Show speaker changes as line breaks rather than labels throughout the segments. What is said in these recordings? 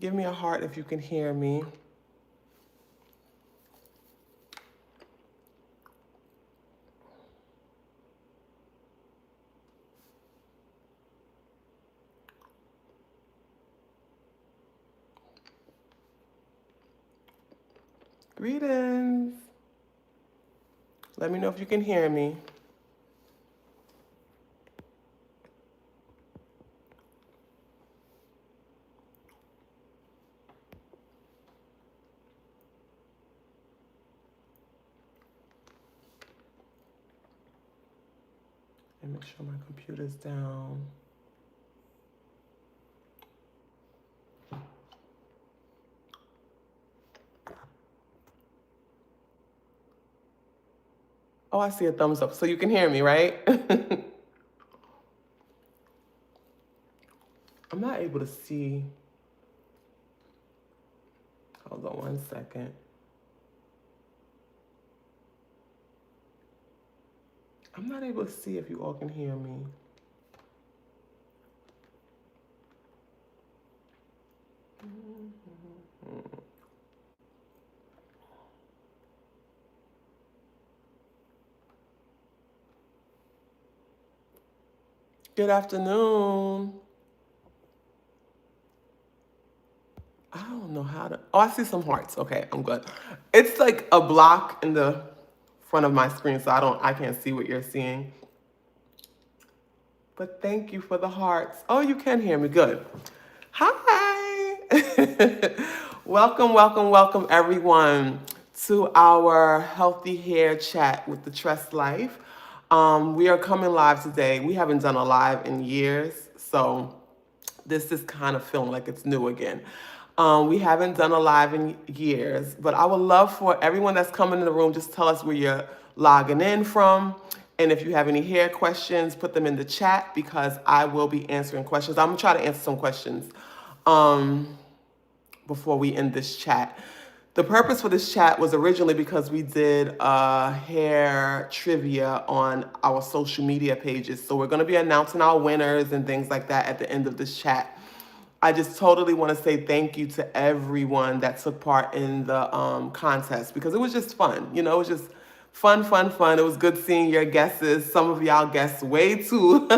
Give me a heart if you can hear me. Greetings. Let me know if you can hear me. Let me make sure my computer's down. Oh, I see a thumbs up. So you can hear me, right? I'm not able to see. Hold on 1 second. I'm not able to see if you all can hear me. Good afternoon. I don't know how to. Oh, I see some hearts. Okay, I'm good. It's like a block in the front of my screen, so I can't see what you're seeing. But thank you for the hearts. Oh, you can hear me. Good. Hi. Welcome, welcome, welcome, everyone, to our healthy hair chat with the TresLife. We are coming live today. We haven't done a live in years, so this is kind of feeling like it's new again. We haven't done a live in years, but I would love for everyone that's coming in the room, just tell us where you're logging in from. And if you have any hair questions, put them in the chat because I will be answering questions. I'm gonna try to answer some questions before we end this chat. The purpose for this chat was originally because we did hair trivia on our social media pages. So we're going to be announcing our winners and things like that at the end of this chat. I just totally want to say thank you to everyone that took part in the contest because it was just fun. You know, it was just fun, fun, fun. It was good seeing your guesses. Some of y'all guessed way too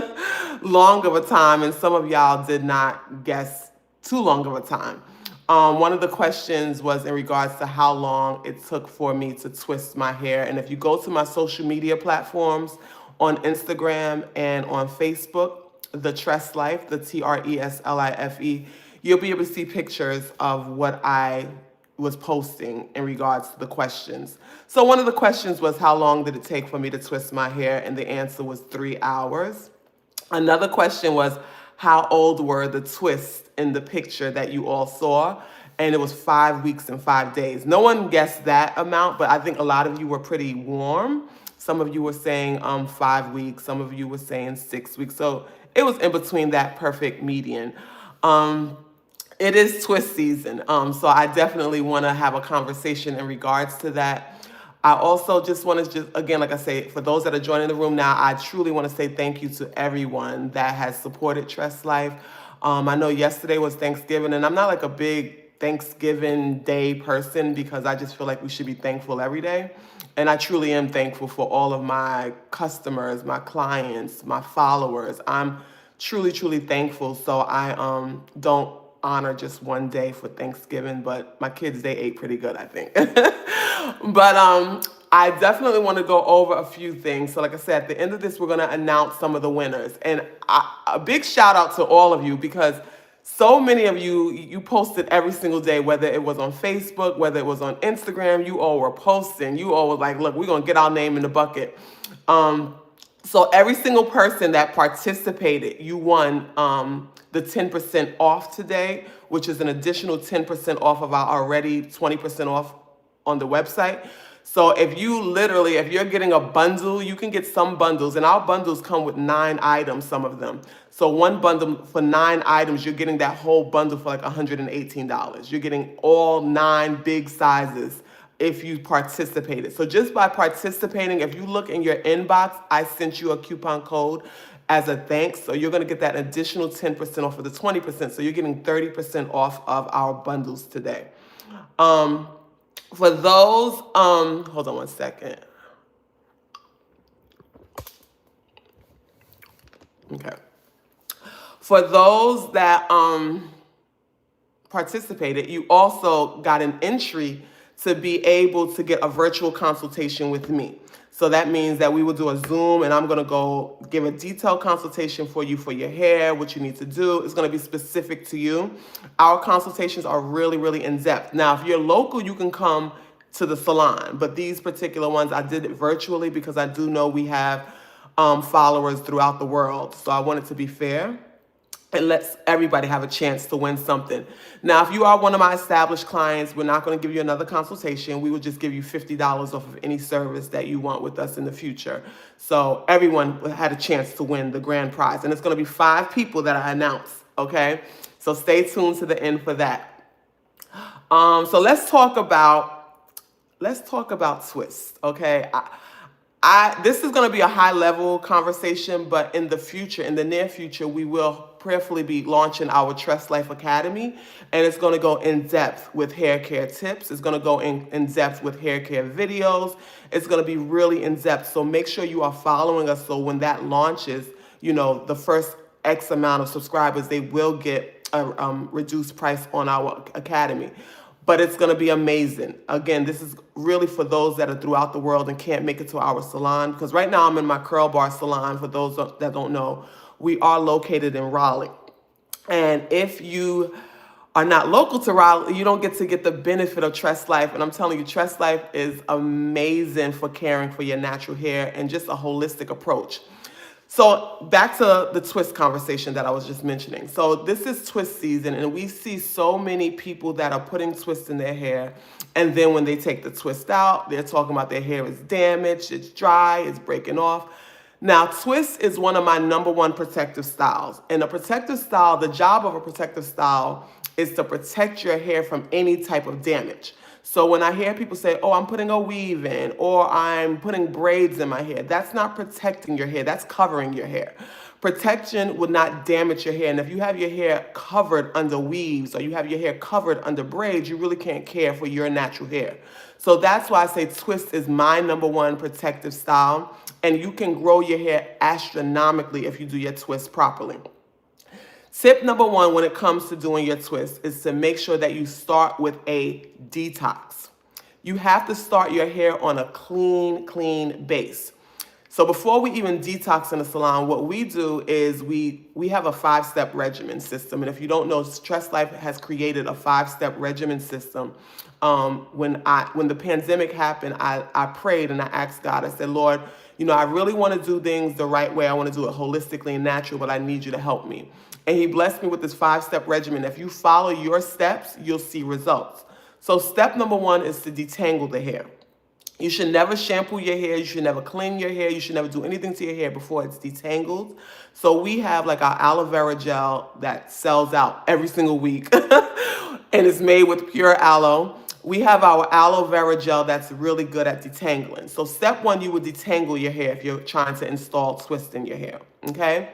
long of a time, and some of y'all did not guess too long of a time. One of the questions was in regards to how long it took for me to twist my hair. And if you go to my social media platforms on Instagram and on Facebook, the TresLife, the TresLife, you'll be able to see pictures of what I was posting in regards to the questions. So one of the questions was how long did it take for me to twist my hair? And the answer was 3 hours. Another question was, how old were the twists in the picture that you all saw? And it was 5 weeks and 5 days. No one guessed that amount, but I think a lot of you were pretty warm. Some of you were saying 5 weeks. Some of you were saying 6 weeks. So it was in between that perfect median. It is twist season. So I definitely want to have a conversation in regards to that. I also just want to again, like I say, for those that are joining the room now, I truly want to say thank you to everyone that has supported TresLife. I know yesterday was Thanksgiving, and I'm not like a big Thanksgiving Day person because I just feel like we should be thankful every day. And I truly am thankful for all of my customers, my clients, my followers. I'm truly, truly thankful. So I don't honor just one day for Thanksgiving, but my kids, they ate pretty good, I think. But I definitely want to go over a few things. So like I said, at the end of this, we're going to announce some of the winners. And a big shout out to all of you because so many of you posted every single day, whether it was on Facebook, whether it was on Instagram, you all were posting. You all were like, look, we're going to get our name in the bucket. So every single person that participated, you won the 10% off today, which is an additional 10% off of our already 20% off on the website. So if you're getting a bundle, you can get some bundles, and our bundles come with 9 items, some of them. So one bundle for 9 items, you're getting that whole bundle for like $118. You're getting all 9 big sizes if you participated. So just by participating, if you look in your inbox, I sent you a coupon code as a thanks. So you're going to get that additional 10% off of the 20%. So you're getting 30% off of our bundles today. For those, hold on one second. Okay. For those that participated, you also got an entry to be able to get a virtual consultation with me. So that means that we will do a Zoom, and I'm going to go give a detailed consultation for you for your hair, what you need to do. It's going to be specific to you. Our consultations are really, really in depth. Now, if you're local, you can come to the salon, but these particular ones, I did it virtually because I do know we have followers throughout the world. So I want it to be fair and lets everybody have a chance to win something. Now, if you are one of my established clients, we're not going to give you another consultation. We will just give you $50 off of any service that you want with us in the future. So everyone had a chance to win the grand prize. And it's going to be 5 people that I announce, okay? So stay tuned to the end for that. So let's talk about Twist, okay? This is going to be a high level conversation, but in the near future, we will prayerfully be launching our TresLife Academy, and it's going to go in depth with hair care tips. It's going to go in depth with hair care videos. It's going to be really in depth. So make sure you are following us. So when that launches, the first X amount of subscribers, they will get a reduced price on our academy. But it's going to be amazing. Again, this is really for those that are throughout the world and can't make it to our salon. Because right now I'm in my Curl Bar salon. For those that don't know, we are located in Raleigh. And if you are not local to Raleigh, you don't get the benefit of TresLife. And I'm telling you, TresLife is amazing for caring for your natural hair and just a holistic approach. So back to the twist conversation that I was just mentioning. So this is twist season, and we see so many people that are putting twists in their hair, and then when they take the twist out, they're talking about their hair is damaged, it's dry, it's breaking off. Now, twist is one of my #1 protective styles. And the job of a protective style is to protect your hair from any type of damage. So when I hear people say, oh, I'm putting a weave in, or I'm putting braids in my hair, that's not protecting your hair, that's covering your hair. Protection would not damage your hair. And if you have your hair covered under weaves, or you have your hair covered under braids, you really can't care for your natural hair. So that's why I say twist is my #1 protective style. And you can grow your hair astronomically if you do your twist properly. Tip #1 when it comes to doing your twist is to make sure that you start with a detox. You have to start your hair on a clean base. So before we even detox in the salon, what we do is we have a 5-step regimen system. And if you don't know, TresLife has created a 5-step regimen system. When the pandemic happened, I prayed and I asked God, I said, Lord, I really want to do things the right way. I want to do it holistically and natural, but I need you to help me. And he blessed me with this 5-step regimen. If you follow your steps, you'll see results. So step #1 is to detangle the hair. You should never shampoo your hair. You should never clean your hair. You should never do anything to your hair before it's detangled. So we have like our aloe vera gel that sells out every single week and it's made with pure aloe. We have our aloe vera gel that's really good at detangling. So step 1, you would detangle your hair if you're trying to install twist in your hair, okay?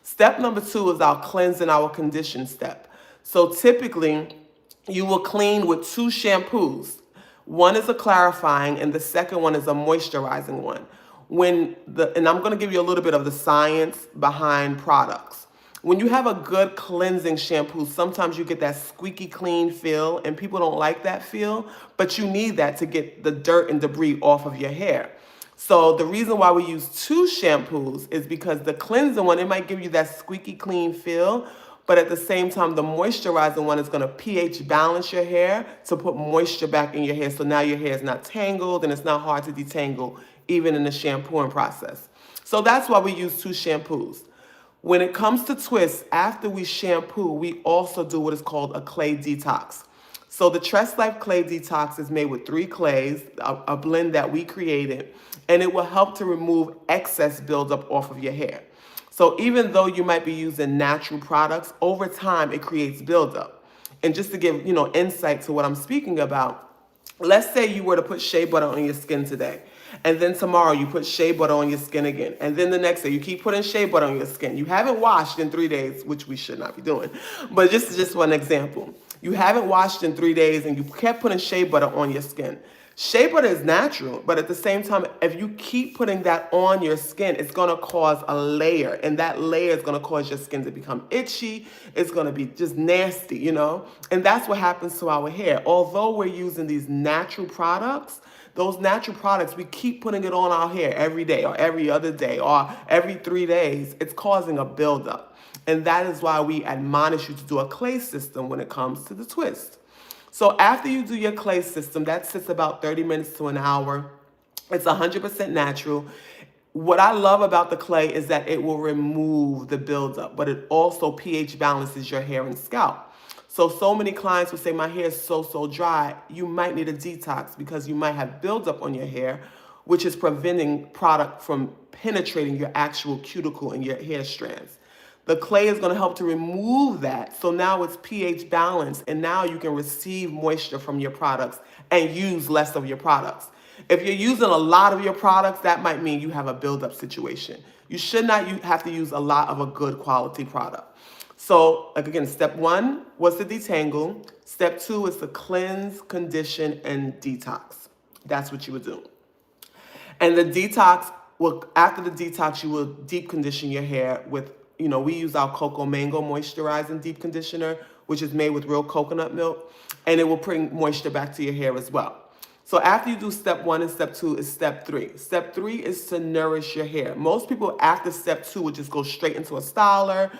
Step #2 is our cleanse and our condition step. So typically, you will clean with 2 shampoos. One is a clarifying and the second one is a moisturizing one. And I'm going to give you a little bit of the science behind products. When you have a good cleansing shampoo, sometimes you get that squeaky clean feel, and people don't like that feel, but you need that to get the dirt and debris off of your hair. So the reason why we use 2 shampoos is because the cleansing one, it might give you that squeaky clean feel, but at the same time, the moisturizing one is going to pH balance your hair to put moisture back in your hair. So now your hair is not tangled and it's not hard to detangle, even in the shampooing process. So that's why we use 2 shampoos. When it comes to twists, after we shampoo, we also do what is called a clay detox. So the TresLife Clay Detox is made with 3 clays, a blend that we created, and it will help to remove excess buildup off of your hair. So even though you might be using natural products, over time it creates buildup. And just to give insight to what I'm speaking about, let's say you were to put shea butter on your skin today, And then tomorrow you put shea butter on your skin again. And then the next day you keep putting shea butter on your skin. You haven't washed in 3 days, which we should not be doing. But just one example. You haven't washed in 3 days and you kept putting shea butter on your skin. Shea butter is natural, but at the same time, if you keep putting that on your skin, it's going to cause a layer, and that layer is going to cause your skin to become itchy. It's going to be just nasty, you know? And that's what happens to our hair. Although we're using these natural products, those natural products, we keep putting it on our hair every day or every other day or every 3 days. It's causing a buildup. And that is why we admonish you to do a clay system when it comes to the twist. So after you do your clay system, that sits about 30 minutes to an hour. It's 100% natural. What I love about the clay is that it will remove the buildup, but it also pH balances your hair and scalp. So many clients will say, my hair is so dry. You might need a detox because you might have buildup on your hair, which is preventing product from penetrating your actual cuticle and your hair strands. The clay is going to help to remove that. So now it's pH balanced, and now you can receive moisture from your products and use less of your products. If you're using a lot of your products, that might mean you have a buildup situation. You should not have to use a lot of a good quality product. So like again, step 1 was to detangle. Step 2 is to cleanse, condition, and detox. That's what you would do. And the detox, well, after the detox, you will deep condition your hair with, we use our Cocoa Mango Moisturizing Deep Conditioner, which is made with real coconut milk, and it will bring moisture back to your hair as well. So after you do step 1 and step 2 is step 3. Step 3 is to nourish your hair. Most people after step 2 would just go straight into a styler,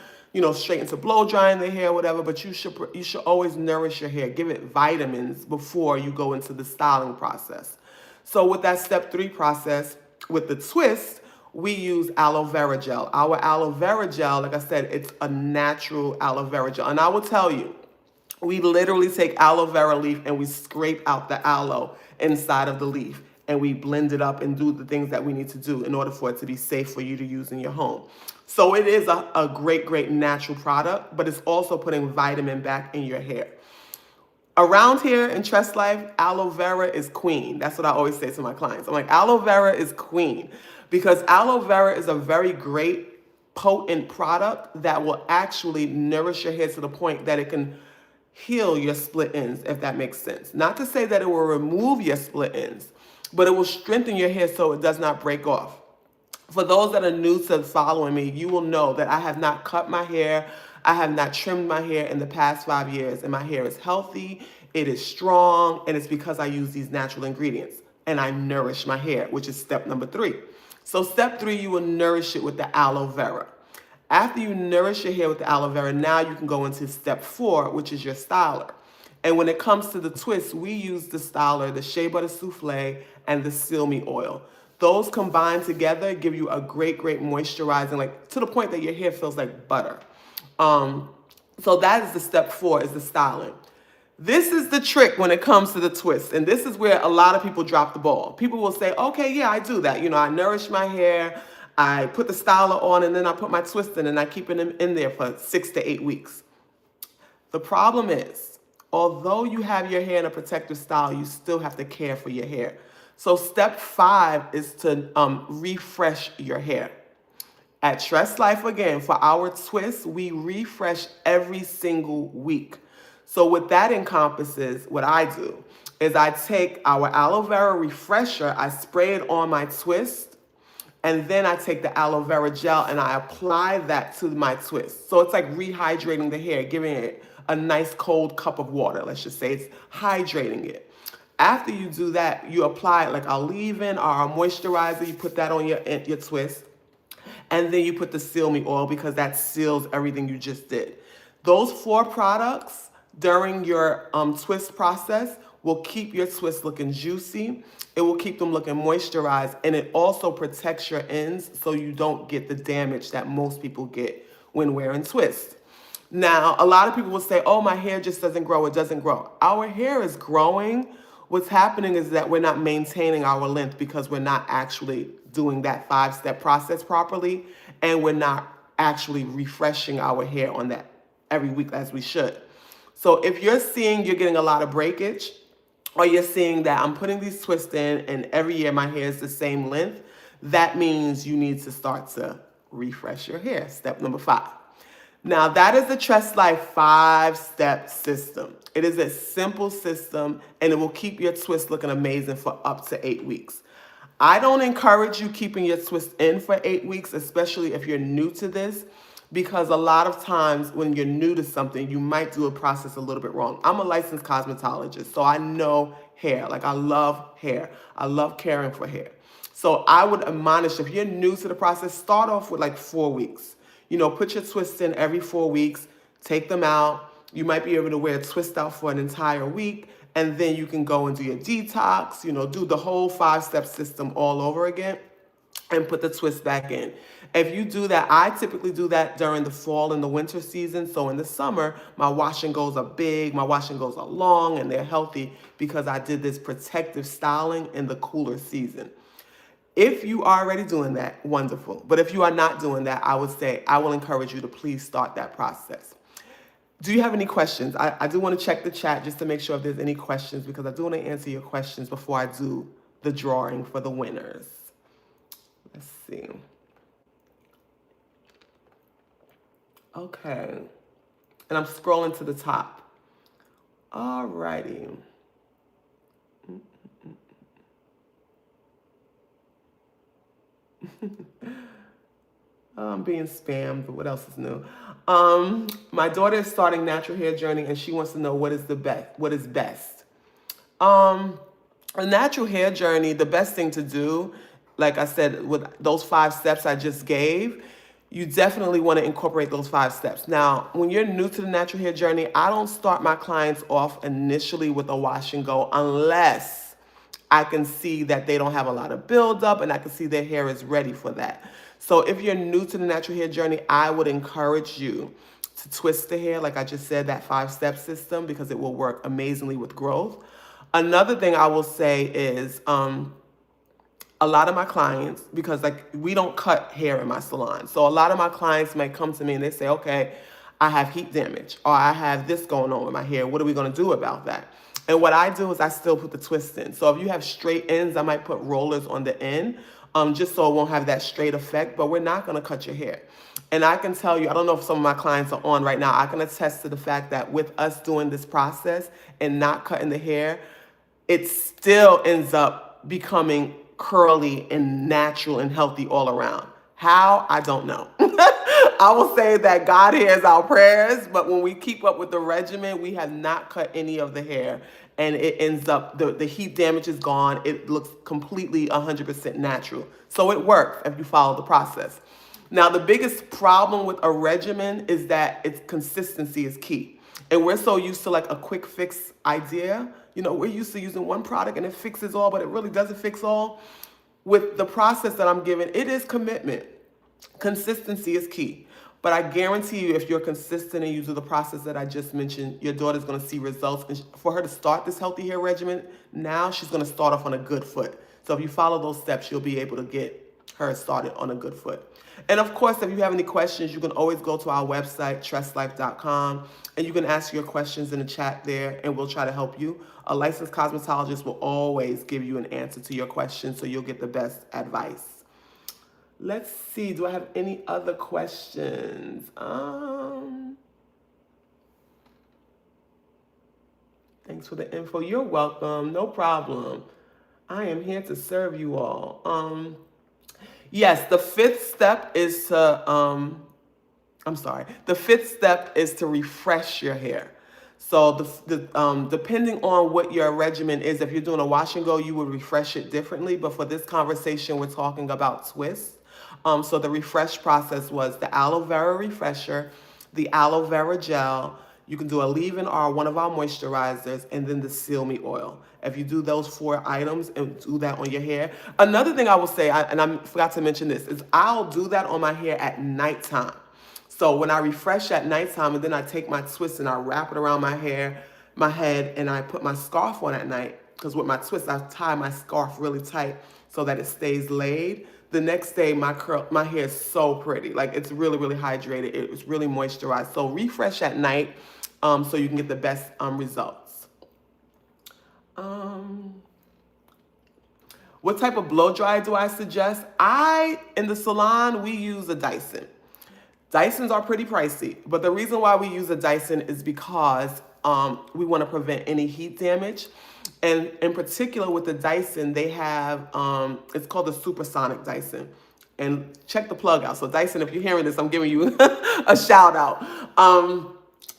straight into blow drying their hair, whatever, but you should always nourish your hair. Give it vitamins before you go into the styling process. So with that step 3 process, with the twist, we use aloe vera gel. Our aloe vera gel, like I said, it's a natural aloe vera gel. And I will tell you, we literally take aloe vera leaf and we scrape out the aloe inside of the leaf. And we blend it up and do the things that we need to do in order for it to be safe for you to use in your home. So it is a great natural product, but it's also putting vitamin back in your hair. Around here in TresLife, aloe vera is queen. That's what I always say to my clients. I'm like, aloe vera is queen because aloe vera is a very great, potent product that will actually nourish your hair to the point that it can heal your split ends, if that makes sense. Not to say that it will remove your split ends, but it will strengthen your hair so it does not break off. For those that are new to following me, you will know that I have not cut my hair. I have not trimmed my hair in the past 5 years, and my hair is healthy, it is strong, and it's because I use these natural ingredients, and I nourish my hair, which is step number 3. So step 3, you will nourish it with the aloe vera. After you nourish your hair with the aloe vera, now you can go into step 4, which is your styler. And when it comes to the twist, we use the styler, the shea butter souffle, and the seal me oil. Those combined together give you a great moisturizing, like to the point that your hair feels like butter. So that is the step 4, is the styling. This is the trick when it comes to the twist. And this is where a lot of people drop the ball. People will say, okay, yeah, I do that. I nourish my hair, I put the styler on, and then I put my twist in, and I keep it in there for 6 to 8 weeks. The problem is, although you have your hair in a protective style, you still have to care for your hair. So step 5 is to refresh your hair. At TresLife, again, for our twist, we refresh every single week. So what that encompasses, what I do, is I take our aloe vera refresher, I spray it on my twist, and then I take the aloe vera gel and I apply that to my twist. So it's like rehydrating the hair, giving it a nice cold cup of water, let's just say. It's hydrating it. After you do that, you apply like a leave-in or a moisturizer, you put that on your twist. And then you put the Seal Me oil because that seals everything you just did. Those 4 products during your twist process will keep your twist looking juicy. It will keep them looking moisturized. And it also protects your ends so you don't get the damage that most people get when wearing twists. Now, a lot of people will say, oh, my hair just doesn't grow. It doesn't grow. Our hair is growing. What's happening is that we're not maintaining our length because we're not actually doing that 5-step process properly, and we're not actually refreshing our hair on that every week as we should. So if you're seeing you're getting a lot of breakage, or you're seeing that I'm putting these twists in and every year my hair is the same length, that means you need to start to refresh your hair. Step number 5. Now, that is the TresLife 5-step system. It is a simple system and it will keep your twist looking amazing for up to 8 weeks. I don't encourage you keeping your twist in for 8 weeks, especially if you're new to this, because a lot of times when you're new to something, you might do a process a little bit wrong. I'm a licensed cosmetologist, so I know hair. Like, I love hair. I love caring for hair. So I would admonish, if you're new to the process, start off with like 4 weeks. You know, put your twists in every 4 weeks, take them out. You might be able to wear a twist out for an entire week, and then you can go and do your detox, you know, do the whole 5-step system all over again and put the twist back in. If you do that, I typically do that during the fall and the winter season. So in the summer, my wash and goes are big, my wash and goes are long, and they're healthy because I did this protective styling in the cooler season. If you are already doing that, wonderful. But if you are not doing that, I would say I will encourage you to please start that process. Do you have any questions? I do want to check the chat just to make sure if there's any questions, because I do want to answer your questions before I do the drawing for the winners. Let's see. Okay. And I'm scrolling to the top. All righty. I'm being spammed, but what else is new? My daughter is starting natural hair journey and she wants to know what is best. A natural hair journey, the best thing to do, like I said, with those 5 steps I just gave, you definitely want to incorporate those 5 steps. Now, when you're new to the natural hair journey, I don't start my clients off initially with a wash and go unless I can see that they don't have a lot of buildup and I can see their hair is ready for that. So if you're new to the natural hair journey, I would encourage you to twist the hair, like I just said, that 5-step system, because it will work amazingly with growth. Another thing I will say is a lot of my clients, because like we don't cut hair in my salon, so a lot of my clients may come to me and they say, okay, I have heat damage or I have this going on with my hair. What are we going to do about that? And what I do is I still put the twist in. So if you have straight ends, I might put rollers on the end, just so it won't have that straight effect, but we're not going to cut your hair. And I can tell you, I don't know if some of my clients are on right now, I can attest to the fact that with us doing this process and not cutting the hair, it still ends up becoming curly and natural and healthy all around. How? I don't know. I will say that God hears our prayers, but when we keep up with the regimen, we have not cut any of the hair, and it ends up, the heat damage is gone. It looks completely 100% natural. So it works if you follow the process. Now, the biggest problem with a regimen is that its consistency is key. And we're so used to like a quick fix idea. You know, we're used to using one product and it fixes all, but it really doesn't fix all. With the process that I'm giving, it is commitment. Consistency is key. But I guarantee you, if you're consistent and you do the process that I just mentioned, your daughter's going to see results. And for her to start this healthy hair regimen, now she's going to start off on a good foot. So if you follow those steps, you'll be able to get her started on a good foot. And of course, if you have any questions, you can always go to our website, treslife.com, and you can ask your questions in the chat there, and we'll try to help you. A licensed cosmetologist will always give you an answer to your question, so you'll get the best advice. Let's see, do I have any other questions? Thanks for the info. You're welcome. No problem. I am here to serve you all. Yes, the 5th step is to, the 5th step is to refresh your hair. So depending on what your regimen is, if you're doing a wash and go, you would refresh it differently. But for this conversation, we're talking about twists. So the refresh process was the aloe vera refresher, the aloe vera gel. You can do a leave-in or one of our moisturizers, and then the Seal Me oil. If you do those 4 items and do that on your hair. Another thing I will say, and I forgot to mention this, is I'll do that on my hair at nighttime. So when I refresh at nighttime, and then I take my twist and I wrap it around my hair, my head, and I put my scarf on at night, because with my twist, I tie my scarf really tight so that it stays laid. The next day, my hair is so pretty. Like, it's really, really hydrated. It's really moisturized. So refresh at night so you can get the best results. Um, what type of blow dryer do I suggest? In the salon, we use a Dyson. Dysons are pretty pricey, but the reason why we use a Dyson is because we want to prevent any heat damage. And in particular with the Dyson, they have, it's called the supersonic Dyson. And check the plug out. So Dyson, if you're hearing this, I'm giving you a shout out.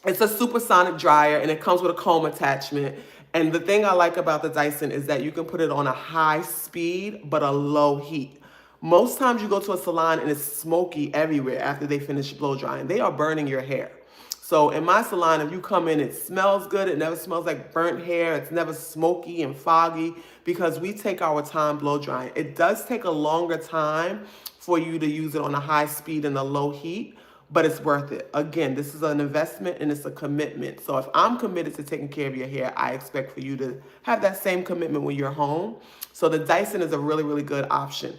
It's a supersonic dryer and it comes with a comb attachment. And the thing I like about the Dyson is that you can put it on a high speed, but a low heat. Most times you go to a salon and it's smoky everywhere after they finish blow drying. They are burning your hair. So in my salon, if you come in, it smells good. It never smells like burnt hair. It's never smoky and foggy because we take our time blow drying. It does take a longer time for you to use it on a high speed and a low heat, but it's worth it. Again, this is an investment and it's a commitment. So if I'm committed to taking care of your hair, I expect for you to have that same commitment when you're home. So the Dyson is a really, really good option.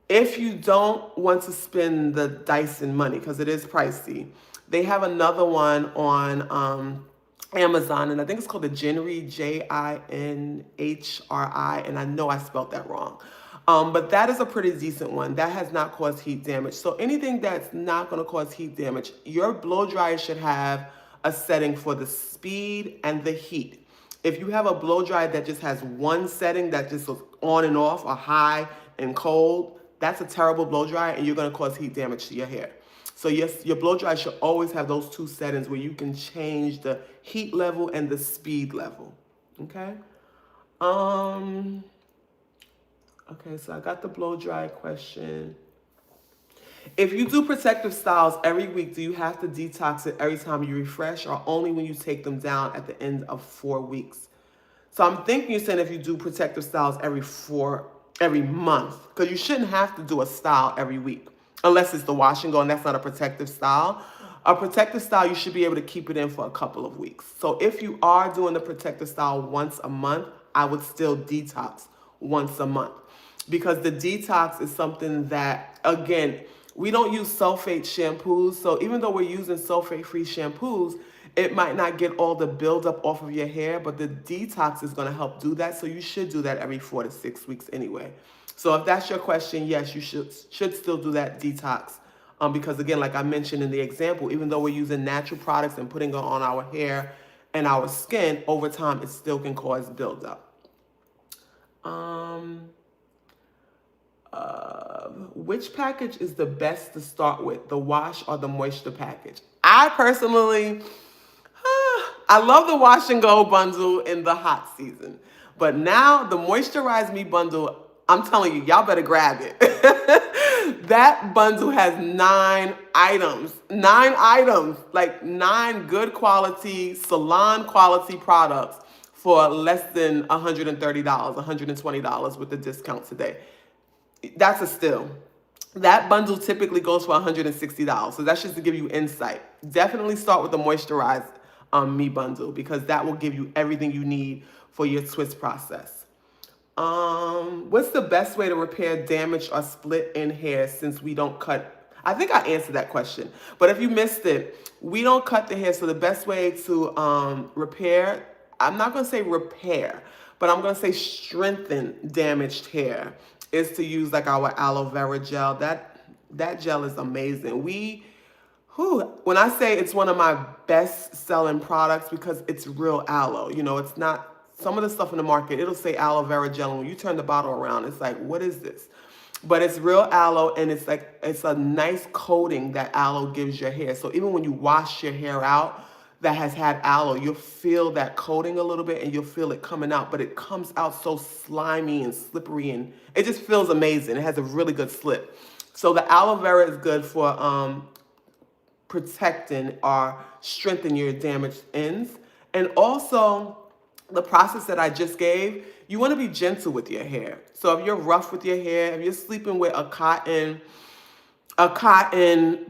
If you don't want to spend the Dyson money, because it is pricey, they have another one on Amazon, and I think it's called the Jinri, Jinhri, and I know I spelled that wrong. But that is a pretty decent one. That has not caused heat damage. So anything that's not going to cause heat damage, your blow dryer should have a setting for the speed and the heat. If you have a blow dryer that just has one setting that just goes on and off, a high and cold, that's a terrible blow dryer and you're going to cause heat damage to your hair. So yes, your blow dryer should always have those two settings where you can change the heat level and the speed level. Okay? Okay, so I got the blow dry question. If you do protective styles every week, do you have to detox it every time you refresh or only when you take them down at the end of 4 weeks? So I'm thinking you're saying if you do protective styles every month, because you shouldn't have to do a style every week, unless it's the wash and go, and that's not a protective style. A protective style, you should be able to keep it in for a couple of weeks. So if you are doing the protective style once a month, I would still detox once a month. Because the detox is something that, again, we don't use sulfate shampoos. So even though we're using sulfate-free shampoos, it might not get all the buildup off of your hair, but the detox is going to help do that. So you should do that every 4 to 6 weeks anyway. So if that's your question, yes, you should still do that detox. Because again, like I mentioned in the example, even though we're using natural products and putting it on our hair and our skin, over time, it still can cause buildup. Which package is the best to start with, the wash or the moisture package? I personally, I love the wash and go bundle in the hot season. But now the Moisturize Me bundle, I'm telling you, y'all better grab it. That bundle has 9 items. 9 items, like 9 good quality, salon quality products for less than $130, $120 with the discount today. That's a steal. That bundle typically goes for $160. So that's just to give you insight. Definitely start with the Moisturize Me bundle because that will give you everything you need for your twist process. What's the best way to repair damaged or split in hair since we don't cut? I think I answered that question. But if you missed it, we don't cut the hair. So the best way to repair, I'm not going to say repair, but I'm going to say strengthen damaged hair is to use like our aloe vera gel. That gel is amazing. When I say it's one of my best selling products because it's real aloe, it's not some of the stuff in the market, it'll say aloe vera gel, and when you turn the bottle around, it's like, what is this? But it's real aloe, and it's a nice coating that aloe gives your hair. So even when you wash your hair out that has had aloe, you'll feel that coating a little bit, and you'll feel it coming out, but it comes out so slimy and slippery, and it just feels amazing. It has a really good slip. So the aloe vera is good for protecting or strengthening your damaged ends. And also, the process that I just gave, you want to be gentle with your hair. So if you're rough with your hair, if you're sleeping with a cotton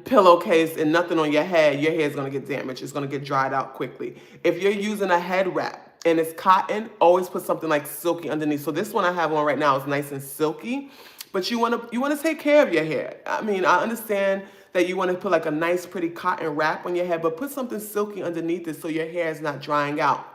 pillowcase and nothing on your hair is going to get damaged. It's going to get dried out quickly. If you're using a head wrap and it's cotton, always put something like silky underneath. So this one I have on right now is nice and silky, but you want to take care of your hair. I mean, I understand that you want to put like a nice pretty cotton wrap on your head, but put something silky underneath it so your hair is not drying out.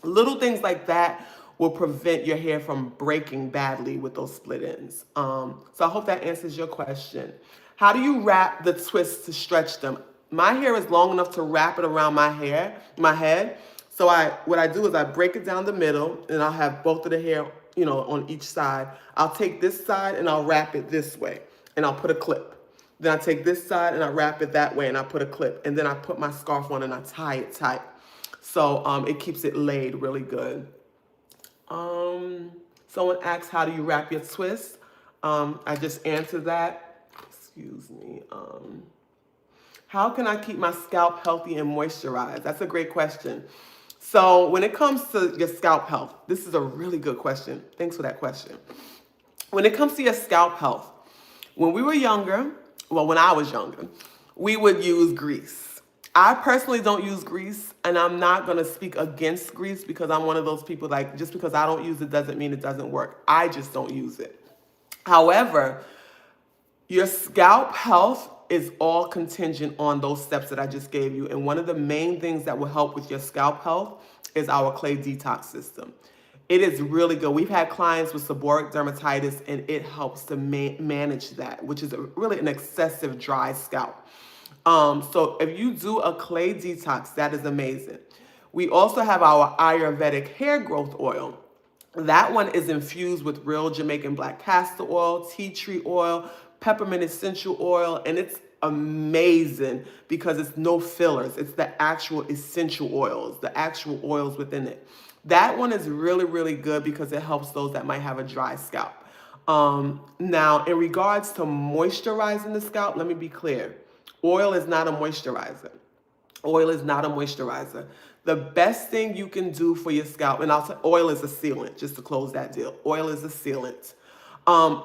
Little things like that will prevent your hair from breaking badly with those split ends. So I hope that answers your question. How do you wrap the twists to stretch them? My hair is long enough to wrap it around my head. So what I do is I break it down the middle, and I'll have both of the hair, on each side. I'll take this side and I'll wrap it this way, and I'll put a clip. Then I take this side and I wrap it that way, and I put a clip. And then I put my scarf on and I tie it tight. So it keeps it laid really good. Someone asked, how do you wrap your twist? I just answered that. Excuse me. How can I keep my scalp healthy and moisturized? That's a great question. So when it comes to your scalp health, this is a really good question. Thanks for that question. When it comes to your scalp health, when we were younger, when I was younger, we would use grease. I personally don't use grease, and I'm not going to speak against grease because I'm one of those people, like, just because I don't use it doesn't mean it doesn't work. I just don't use it. However, your scalp health is all contingent on those steps that I just gave you. And one of the main things that will help with your scalp health is our clay detox system. It is really good. We've had clients with seborrheic dermatitis, and it helps to manage that, which is really an excessive dry scalp. So if you do a clay detox, that is amazing. We also have our Ayurvedic hair growth oil. That one is infused with real Jamaican black castor oil, tea tree oil, peppermint essential oil, and it's amazing because it's no fillers. It's the actual essential oils, the actual oils within it. That one is really, really good because it helps those that might have a dry scalp. Now, in regards to moisturizing the scalp, let me be clear. Oil is not a moisturizer. Oil is not a moisturizer. The best thing you can do for your scalp, and oil is a sealant, just to close that deal. Oil is a sealant.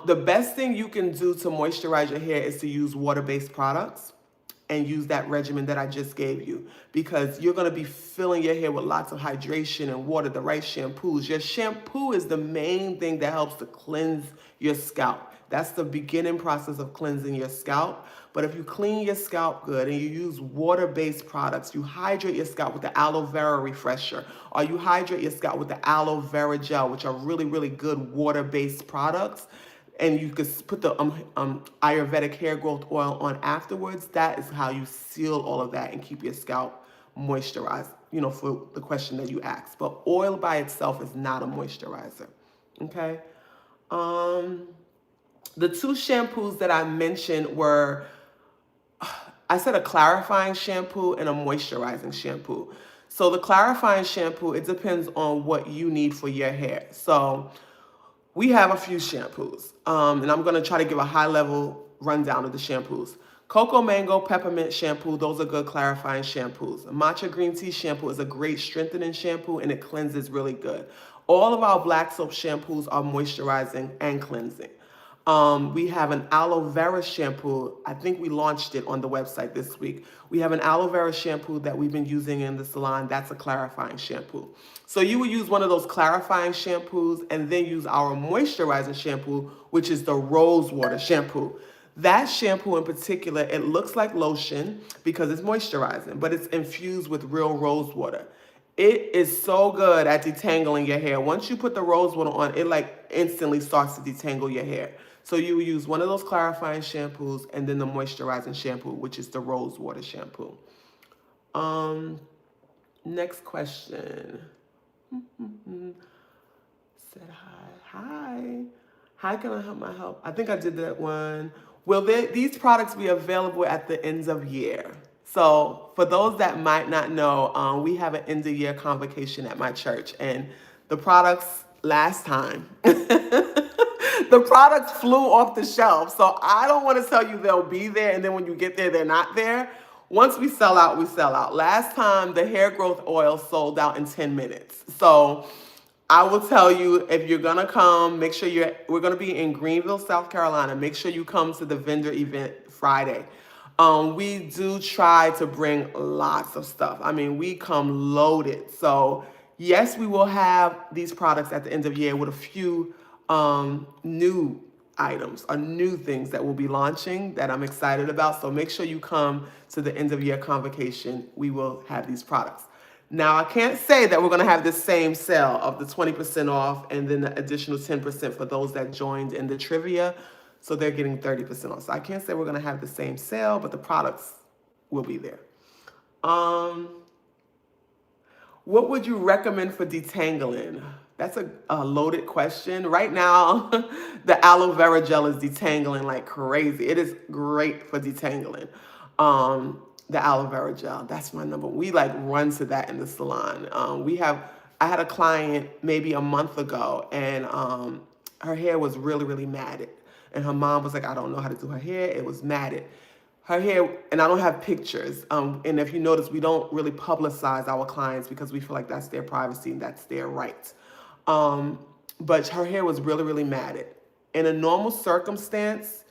The best thing you can do to moisturize your hair is to use water-based products and use that regimen that I just gave you, because you're going to be filling your hair with lots of hydration and water, the right shampoos. Your shampoo is the main thing that helps to cleanse your scalp. That's the beginning process of cleansing your scalp. But if you clean your scalp good and you use water-based products, you hydrate your scalp with the aloe vera refresher, or you hydrate your scalp with the aloe vera gel, which are really, really good water-based products, and you could put the Ayurvedic hair growth oil on afterwards. That is how you seal all of that and keep your scalp moisturized, for the question that you asked. But oil by itself is not a moisturizer, okay? The two shampoos that I mentioned were, I said a clarifying shampoo and a moisturizing shampoo. So the clarifying shampoo, it depends on what you need for your hair. So we have a few shampoos, and I'm going to try to give a high-level rundown of the shampoos. Cocoa Mango Peppermint Shampoo, those are good clarifying shampoos. Matcha Green Tea Shampoo is a great strengthening shampoo, and it cleanses really good. All of our black soap shampoos are moisturizing and cleansing. We have an aloe vera shampoo. I think we launched it on the website this week. We have an aloe vera shampoo that we've been using in the salon. That's a clarifying shampoo. So you would use one of those clarifying shampoos and then use our moisturizing shampoo, which is the rose water shampoo. That shampoo in particular, it looks like lotion because it's moisturizing, but it's infused with real rose water. It is so good at detangling your hair. Once you put the rose water on, it like instantly starts to detangle your hair. So you will use one of those clarifying shampoos and then the moisturizing shampoo, which is the rose water shampoo. Next question. Said hi. How can I help my help? I think I did that one. Will these products be available at the end of year? So for those that might not know, we have an end of year convocation at my church, and the products last time, the products flew off the shelf. So I don't want to tell you they'll be there, and then when you get there, they're not there. Once we sell out, we sell out. Last time, the hair growth oil sold out in 10 minutes. So I will tell you, if you're going to come, make sure we're going to be in Greenville, South Carolina. Make sure you come to the vendor event Friday. We do try to bring lots of stuff. I mean, we come loaded. So yes, we will have these products at the end of the year with a few new items or new things that we'll be launching that I'm excited about. So make sure you come to the end of year convocation. We will have these products. Now, I can't say that we're going to have the same sale of the 20% off and then the additional 10% for those that joined in the trivia. So they're getting 30% off. So I can't say we're going to have the same sale, but the products will be there. Um, what would you recommend for detangling? That's a loaded question. Right now, the aloe vera gel is detangling like crazy. It is great for detangling. The aloe vera gel, that's my number. We like run to that in the salon. I had a client maybe a month ago, and her hair was really, really matted. And her mom was like, I don't know how to do her hair. It was matted. Her hair, and I don't have pictures. And if you notice, we don't really publicize our clients because we feel like that's their privacy and that's their right. Um, but her hair was really, really matted. In a normal circumstance,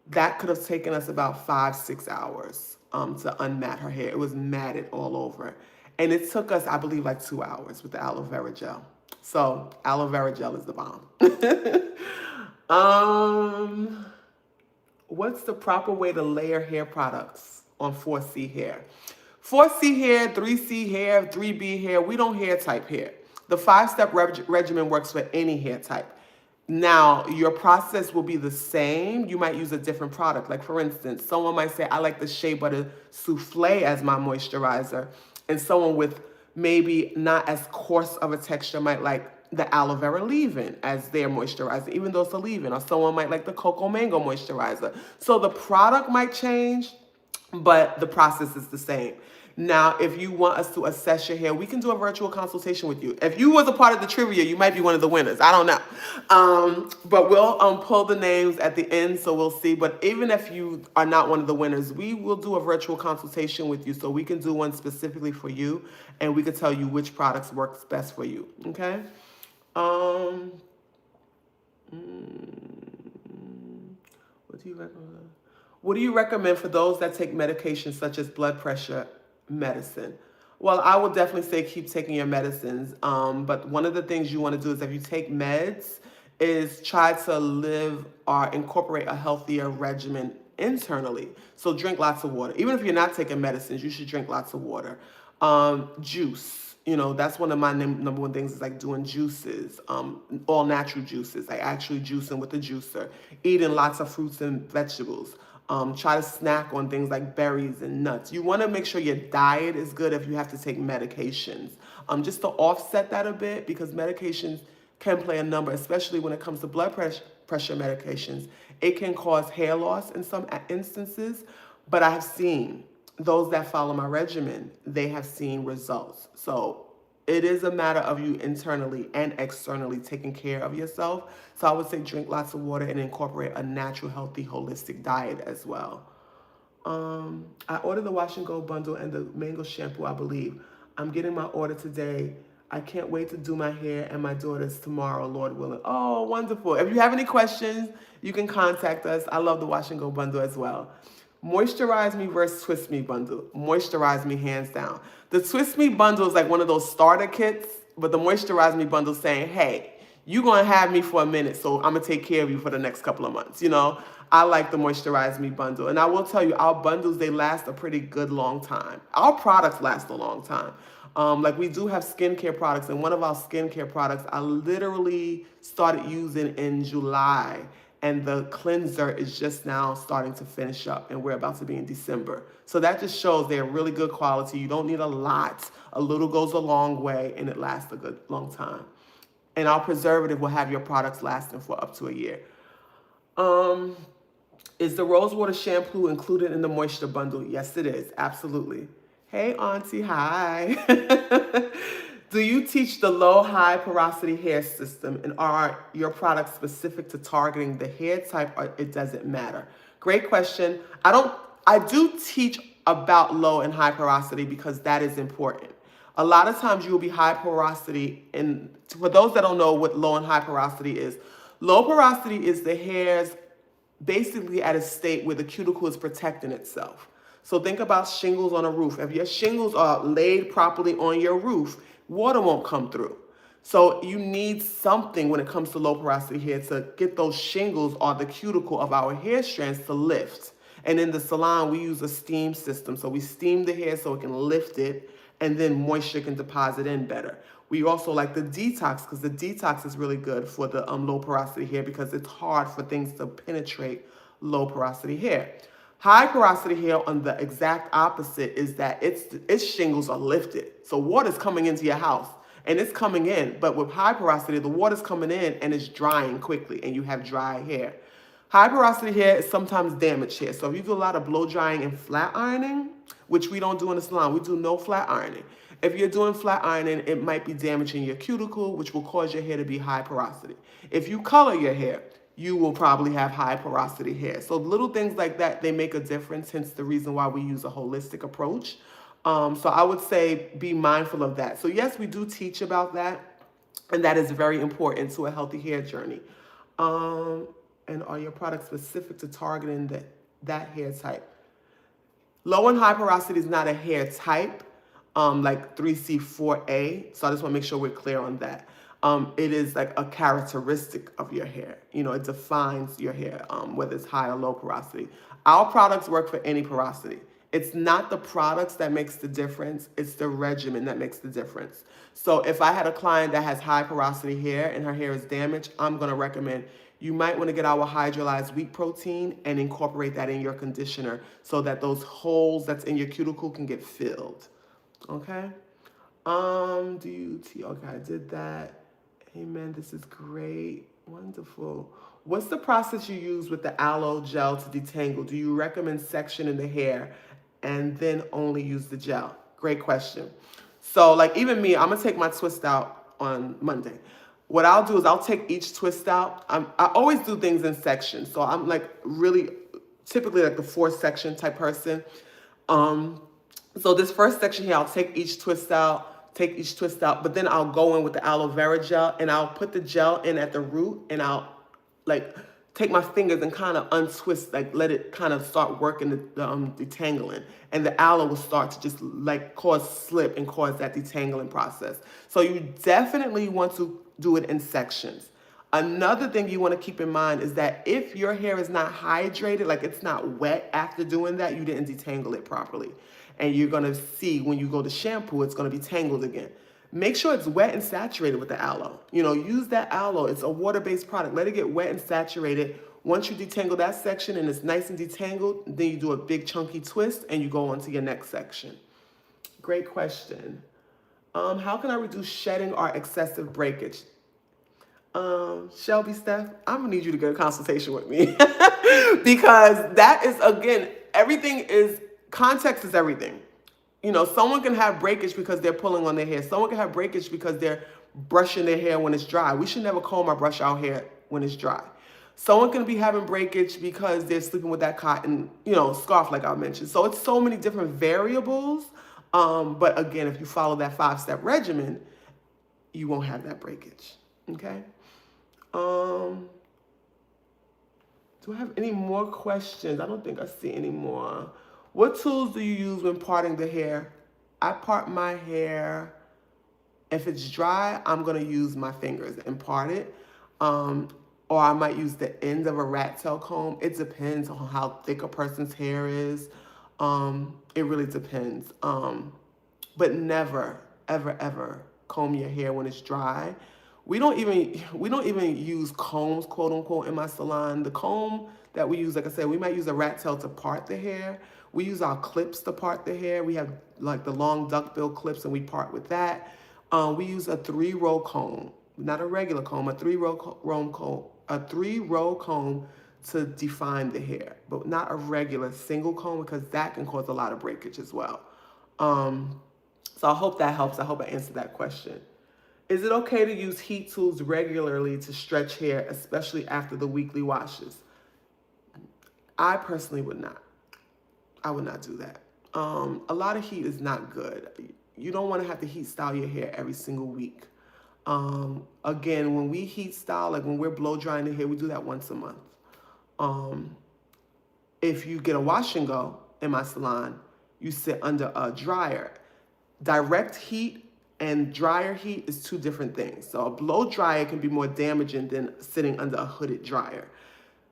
that could have taken us about 5-6 hours to unmat her hair. It was matted all over. And it took us, I believe, like 2 hours with the aloe vera gel. So aloe vera gel is the bomb. um, What's the proper way to layer hair products on 4C hair? 4C hair, 3C hair, 3B hair, we don't hair type hair. The 5-step regimen works for any hair type. Now, your process will be the same. You might use a different product. Like, for instance, someone might say, I like the Shea Butter Souffle as my moisturizer. And someone with maybe not as coarse of a texture might like the aloe vera leave-in as their moisturizer, even though it's a leave-in. Or someone might like the cocoa mango moisturizer. So the product might change, but the process is the same. Now, if you want us to assess your hair, we can do a virtual consultation with you. If you was a part of the trivia, you might be one of the winners. I don't know. But we'll pull the names at the end, so we'll see. But even if you are not one of the winners, we will do a virtual consultation with you, so we can do one specifically for you, and we can tell you which products works best for you, okay? What do you recommend? What do you recommend for those that take medications such as blood pressure medicine? Well, I would definitely say keep taking your medicines. But one of the things you want to do is if you take meds, is try to live or incorporate a healthier regimen internally. So drink lots of water. Even if you're not taking medicines, you should drink lots of water. Juice. You know, that's one of my number one things is like doing juices, all natural juices, like actually juicing with a juicer, eating lots of fruits and vegetables. Try to snack on things like berries and nuts. You want to make sure your diet is good if you have to take medications. Just to offset that a bit, because medications can play a number, especially when it comes to blood pressure medications. It can cause hair loss in some instances, but I have seen those that follow my regimen, they have seen results. So it is a matter of you internally and externally taking care of yourself. So I would say drink lots of water and incorporate a natural, healthy, holistic diet as well. I ordered the Wash and Go bundle and the mango shampoo, I believe. I'm getting my order today. I can't wait to do my hair and my daughter's tomorrow, Lord willing. Oh, wonderful. If you have any questions, you can contact us. I love the Wash and Go bundle as well. Moisturize Me versus Twist Me bundle. Moisturize Me hands down. The Twist Me bundle is like one of those starter kits, but the Moisturize Me bundle saying, hey, you're going to have me for a minute, so I'm going to take care of you for the next couple of months. You know, I like the Moisturize Me bundle. And I will tell you, our bundles, they last a pretty good long time. Our products last a long time. Like we do have skincare products, and one of our skincare products I literally started using in July. And the cleanser is just now starting to finish up, and we're about to be in December. So that just shows they're really good quality. You don't need a lot. A little goes a long way, and it lasts a good long time. And our preservative will have your products lasting for up to a year. Is the rose water shampoo included in the moisture bundle? Yes, it is. Absolutely. Hey, Auntie. Hi. Do you teach the low-high porosity hair system, and are your products specific to targeting the hair type, or it doesn't matter? Great question. I do teach about low and high porosity because that is important. A lot of times you will be high porosity, and for those that don't know what low and high porosity is, low porosity is the hairs basically at a state where the cuticle is protecting itself. So think about shingles on a roof. If your shingles are laid properly on your roof, water won't come through. So you need something when it comes to low porosity hair to get those shingles or the cuticle of our hair strands to lift. And in the salon, we use a steam system. So we steam the hair so it can lift it, and then moisture can deposit in better. We also like the detox because the detox is really good for the low porosity hair because it's hard for things to penetrate low porosity hair. High porosity hair, on the exact opposite, is that its shingles are lifted. So water's coming into your house and it's coming in. But with high porosity, the water's coming in and it's drying quickly and you have dry hair. High porosity hair is sometimes damaged hair. So if you do a lot of blow drying and flat ironing, which we don't do in the salon, we do no flat ironing. If you're doing flat ironing, it might be damaging your cuticle, which will cause your hair to be high porosity. If you color your hair, you will probably have high porosity hair. So little things like that, they make a difference, hence the reason why we use a holistic approach. So I would say be mindful of that. So yes, we do teach about that, and that is very important to a healthy hair journey. And are your products specific to targeting that hair type? Low and high porosity is not a hair type, like 3C4A. So I just want to make sure we're clear on that. It is like a characteristic of your hair. You know, it defines your hair, whether it's high or low porosity. Our products work for any porosity. It's not the products that makes the difference. It's the regimen that makes the difference. So if I had a client that has high porosity hair and her hair is damaged, I'm going to recommend you might want to get our hydrolyzed wheat protein and incorporate that in your conditioner so that those holes that's in your cuticle can get filled. Okay? Okay, I did that. Amen. This is great. Wonderful. What's the process you use with the aloe gel to detangle? Do you recommend sectioning the hair and then only use the gel? Great question. So like even me, I'm going to take my twist out on Monday. What I'll do is I'll take each twist out. I always do things in sections. So I'm like really typically like the 4-section type person. So this first section here, I'll take each twist out, but then I'll go in with the aloe vera gel and I'll put the gel in at the root and I'll like take my fingers and kind of untwist, like let it kind of start working the detangling. And the aloe will start to just like cause slip and cause that detangling process. So you definitely want to do it in sections. Another thing you want to keep in mind is that if your hair is not hydrated, like it's not wet after doing that, you didn't detangle it properly. And you're going to see when you go to shampoo, it's going to be tangled again. Make sure it's wet and saturated with the aloe. You know, use that aloe. It's a water-based product. Let it get wet and saturated. Once you detangle that section and it's nice and detangled, then you do a big chunky twist and you go on to your next section. Great question. How can I reduce shedding or excessive breakage? Shelby, Steph, I'm gonna need you to get a consultation with me because that is, again, context is everything. You know, someone can have breakage because they're pulling on their hair. Someone can have breakage because they're brushing their hair when it's dry. We should never comb or brush our hair when it's dry. Someone can be having breakage because they're sleeping with that cotton, scarf like I mentioned. So it's so many different variables. But again, if you follow that 5-step regimen, you won't have that breakage. Okay? Do I have any more questions? I don't think I see any more. What tools do you use when parting the hair? I part my hair. If it's dry, I'm going to use my fingers and part it. Or I might use the end of a rat tail comb. It depends on how thick a person's hair is. It really depends. But never, ever, ever comb your hair when it's dry. We don't even use combs, quote unquote, in my salon. The comb that we use, like I said, we might use a rat tail to part the hair. We use our clips to part the hair. We have like the long duckbill clips and we part with that. We use a 3-row comb, not a regular comb, a 3-row comb to define the hair, but not a regular single comb because that can cause a lot of breakage as well. So I hope that helps. I hope I answered that question. Is it okay to use heat tools regularly to stretch hair, especially after the weekly washes? I personally would not. I would not do that. A lot of heat is not good. You don't want to have to heat style your hair every single week. Again, when we heat style, like when we're blow drying the hair, we do that once a month. If you get a wash and go in my salon, you sit under a dryer. Direct heat and dryer heat is 2 different things. So a blow dryer can be more damaging than sitting under a hooded dryer.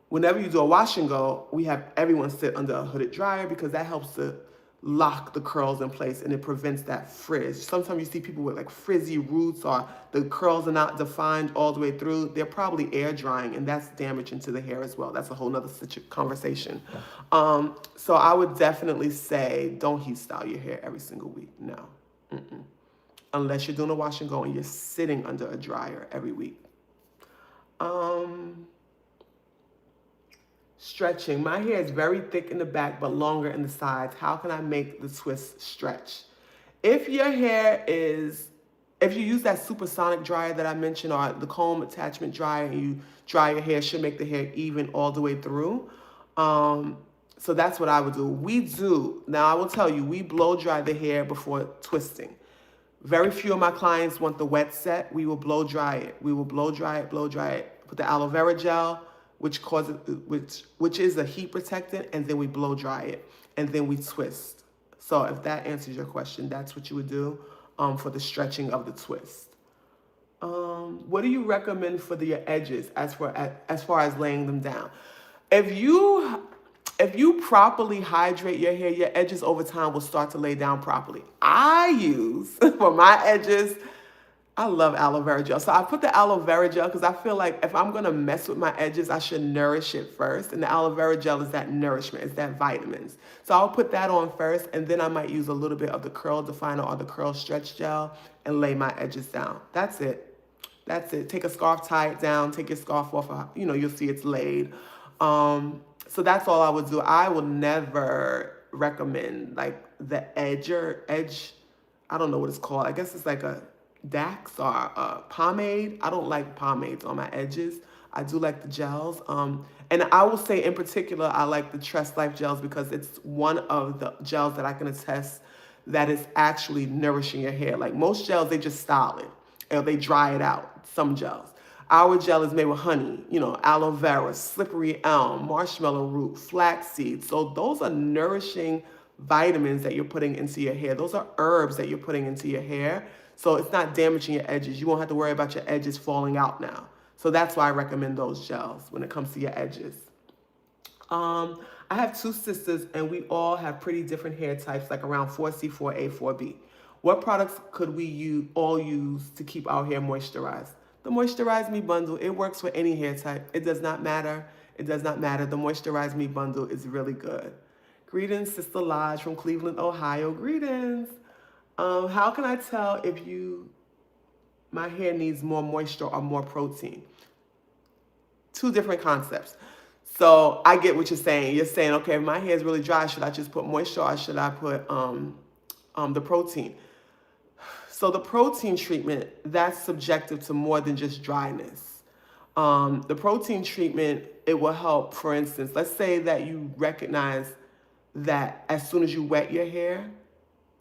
Whenever you do a wash and go, we have everyone sit under a hooded dryer because that helps to lock the curls in place, and it prevents that frizz. Sometimes you see people with like frizzy roots, or the curls are not defined all the way through. They're probably air drying, and that's damaging to the hair as well. That's a whole nother conversation. So I would definitely say don't heat style your hair every single week. No. Mm-mm. Unless you're doing a wash and go and you're sitting under a dryer every week. Stretching. My hair is very thick in the back but longer in the sides. How can I make the twist stretch? If you use that supersonic dryer that I mentioned, or the comb attachment dryer, and you dry your hair, it should make the hair even all the way through. So that's what I would do. Now I will tell you, we blow dry the hair before twisting. Very few of my clients want the wet set. We will blow dry it. We will blow dry it. Put the aloe vera gel, which is a heat protectant, and then we blow dry it, and then we twist. So if that answers your question, that's what you would do for the stretching of the twist. What do you recommend for your edges as far as laying them down? If you properly hydrate your hair, your edges over time will start to lay down properly. I use, for my edges, I love aloe vera gel. So I put the aloe vera gel because I feel like if I'm going to mess with my edges, I should nourish it first. And the aloe vera gel is that nourishment, it's that vitamins. So I'll put that on first, and then I might use a little bit of the curl definer or the curl stretch gel and lay my edges down. That's it. Take a scarf, tie it down, take your scarf off, you'll see it's laid. So that's all I would do. I will never recommend like the edge. I don't know what it's called. I guess it's like a Dax or a pomade. I don't like pomades on my edges. I do like the gels. And I will say in particular, I like the TresLife gels because it's one of the gels that I can attest that is actually nourishing your hair. Like most gels, they just style it or they dry it out, some gels. Our gel is made with honey, aloe vera, slippery elm, marshmallow root, flax seeds. So those are nourishing vitamins that you're putting into your hair. Those are herbs that you're putting into your hair. So it's not damaging your edges. You won't have to worry about your edges falling out now. So that's why I recommend those gels when it comes to your edges. I have two sisters, and we all have pretty different hair types, like around 4C, 4A, 4B. What products could we all use to keep our hair moisturized? The Moisturize Me bundle, it works for any hair type. It does not matter. The Moisturize Me bundle is really good. Greetings, Sister Lodge from Cleveland, Ohio. Greetings. How can I tell if my hair needs more moisture or more protein? Two different concepts. So I get what you're saying. You're saying, okay, if my hair is really dry, should I just put moisture or should I put the protein? So the protein treatment, that's subjective to more than just dryness. The protein treatment, it will help, for instance, let's say that you recognize that as soon as you wet your hair,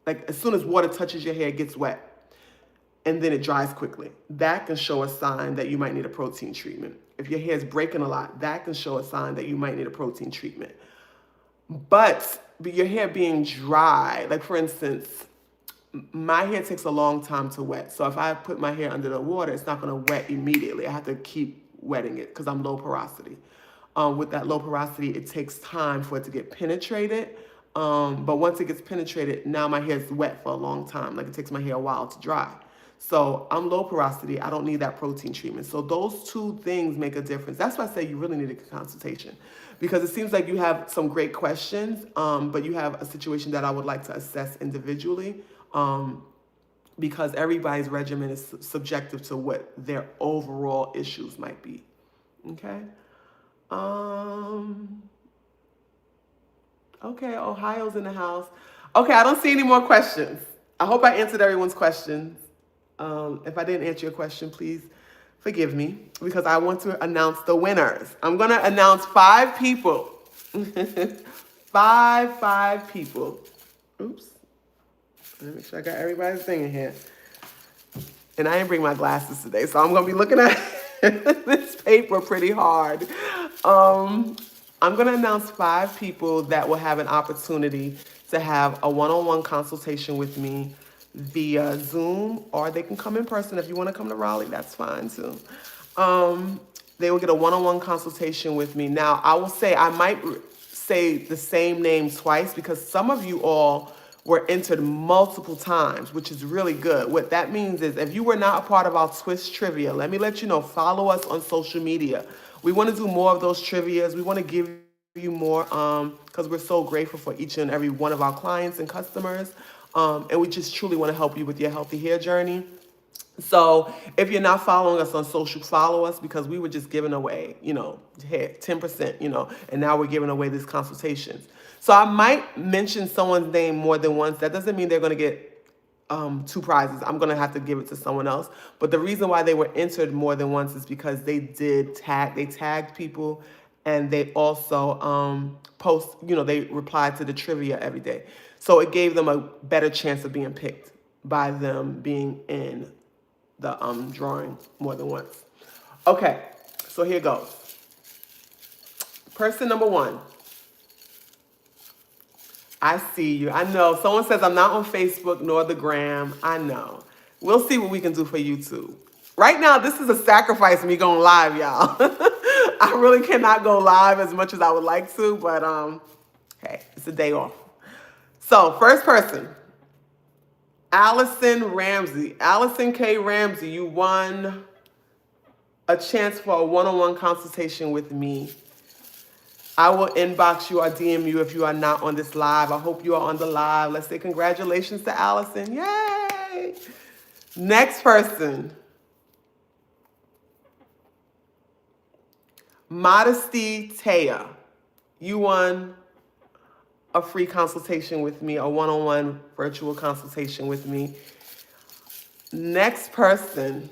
like as soon as water touches your hair, it gets wet, and then it dries quickly. That can show a sign that you might need a protein treatment. If your hair is breaking a lot, that can show a sign that you might need a protein treatment. But your hair being dry, like for instance, my hair takes a long time to wet. So if I put my hair under the water, it's not going to wet immediately. I have to keep wetting it because I'm low porosity. With that low porosity, it takes time for it to get penetrated. But once it gets penetrated, now my hair is wet for a long time. Like it takes my hair a while to dry. So I'm low porosity. I don't need that protein treatment. So those two things make a difference. That's why I say you really need a consultation, because it seems like you have some great questions, but you have a situation that I would like to assess individually. Because everybody's regimen is subjective to what their overall issues might be. Okay. Okay, Ohio's in the house. Okay, I don't see any more questions. I hope I answered everyone's questions. If I didn't answer your question, please forgive me, because I want to announce the winners. I'm going to announce 5 people. five people. Oops. Let me make sure I got everybody's thing in here. And I didn't bring my glasses today, so I'm going to be looking at this paper pretty hard. I'm going to announce 5 people that will have an opportunity to have a one-on-one consultation with me via Zoom, or they can come in person. If you want to come to Raleigh, that's fine too. They will get a one-on-one consultation with me. Now, I will say I might say the same name twice because some of you all were entered multiple times, which is really good. What that means is if you were not a part of our Twist trivia, let me let you know, follow us on social media. We want to do more of those trivias. We want to give you more because we're so grateful for each and every one of our clients and customers. And we just truly want to help you with your healthy hair journey. So if you're not following us on social, follow us because we were just giving away, 10%, and now we're giving away these consultations. So I might mention someone's name more than once. That doesn't mean they're going to get 2 prizes. I'm going to have to give it to someone else. But the reason why they were entered more than once is because they tagged people, and they also they replied to the trivia every day. So it gave them a better chance of being picked by them being in the drawing more than once. Okay, so here goes. Person number 1. I see you. I know. Someone says I'm not on Facebook nor the gram. I know. We'll see what we can do for YouTube. Right now, this is a sacrifice me going live, y'all. I really cannot go live as much as I would like to, but hey, it's a day off. So, first person. Allison Ramsey. Allison K. Ramsey, you won a chance for a one-on-one consultation with me. I will inbox you or DM you if you are not on this live. I hope you are on the live. Let's say congratulations to Allison. Yay! Next person. Modesty Taya. You won a free consultation with me, a one-on-one virtual consultation with me. Next person,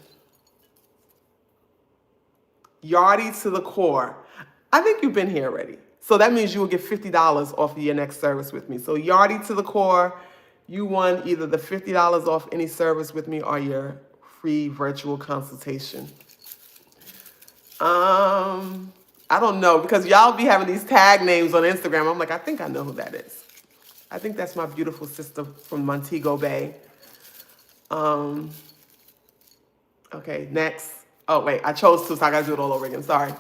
Yardie to the Core. I think you've been here already. So that means you will get $50 off of your next service with me. So Yardie to the Core, you won either the $50 off any service with me or your free virtual consultation. I don't know, because y'all be having these tag names on Instagram. I'm like, I think I know who that is. I think that's my beautiful sister from Montego Bay. Okay, next. Oh, wait, I chose 2, so I got to do it all over again. Sorry.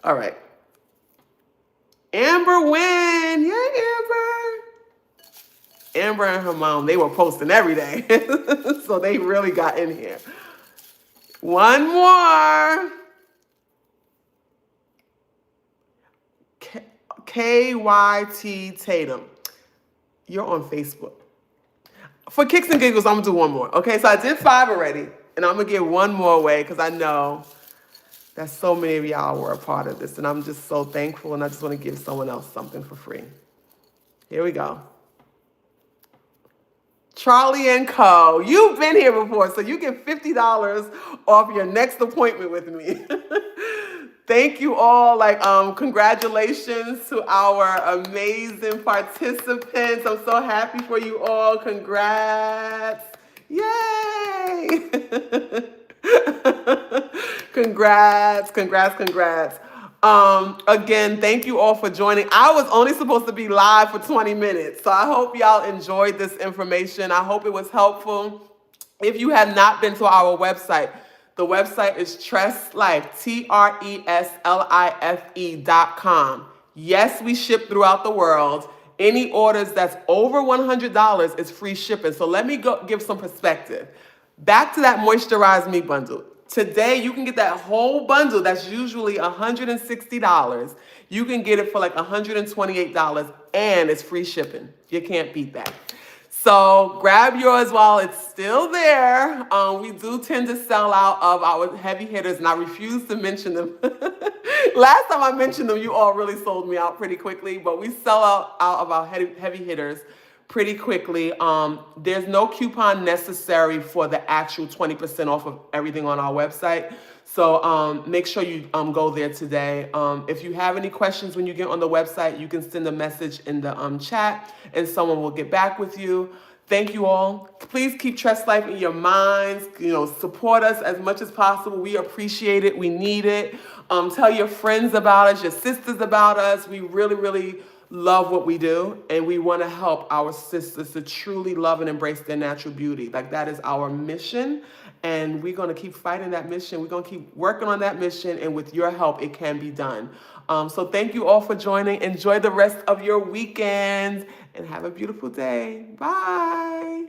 All right. Amber Wynn. Yay, Amber. Amber and her mom, they were posting every day. So they really got in here. One more. KYT Tatum. You're on Facebook. For kicks and giggles, I'm going to do one more. Okay, so I did 5 already. And I'm going to give one more away because I know that so many of y'all were a part of this. And I'm just so thankful. And I just want to give someone else something for free. Here we go. Charlie and Co. You've been here before, so you get $50 off your next appointment with me. Thank you all. Congratulations to our amazing participants. I'm so happy for you all. Congrats. Yay. Congrats. Again, thank you all for joining. I was only supposed to be live for 20 minutes, so I hope y'all enjoyed this information. I hope it was helpful. If you have not been to our website, the website is TresLife, TresLife.com. Yes, we ship throughout the world. Any orders that's over $100 is free shipping. So let me give some perspective. Back to that Moisturize Me bundle. Today, you can get that whole bundle that's usually $160. You can get it for like $128, and it's free shipping. You can't beat that. So grab yours while it's still there. We do tend to sell out of our heavy hitters, and I refuse to mention them. Last time I mentioned them, you all really sold me out pretty quickly, but we sell out of our heavy hitters pretty quickly. There's no coupon necessary for the actual 20% off of everything on our website. So make sure you go there today. If you have any questions when you get on the website, you can send a message in the chat and someone will get back with you. Thank you all. Please keep TresLife in your minds. Support us as much as possible. We appreciate it. We need it. Tell your friends about us, your sisters about us. We really, really love what we do, and we want to help our sisters to truly love and embrace their natural beauty. Like, that is our mission, and we're going to keep fighting that mission. We're going to keep working on that mission, and with your help, it can be done. So thank you all for joining. Enjoy the rest of your weekend, and have a beautiful day. Bye.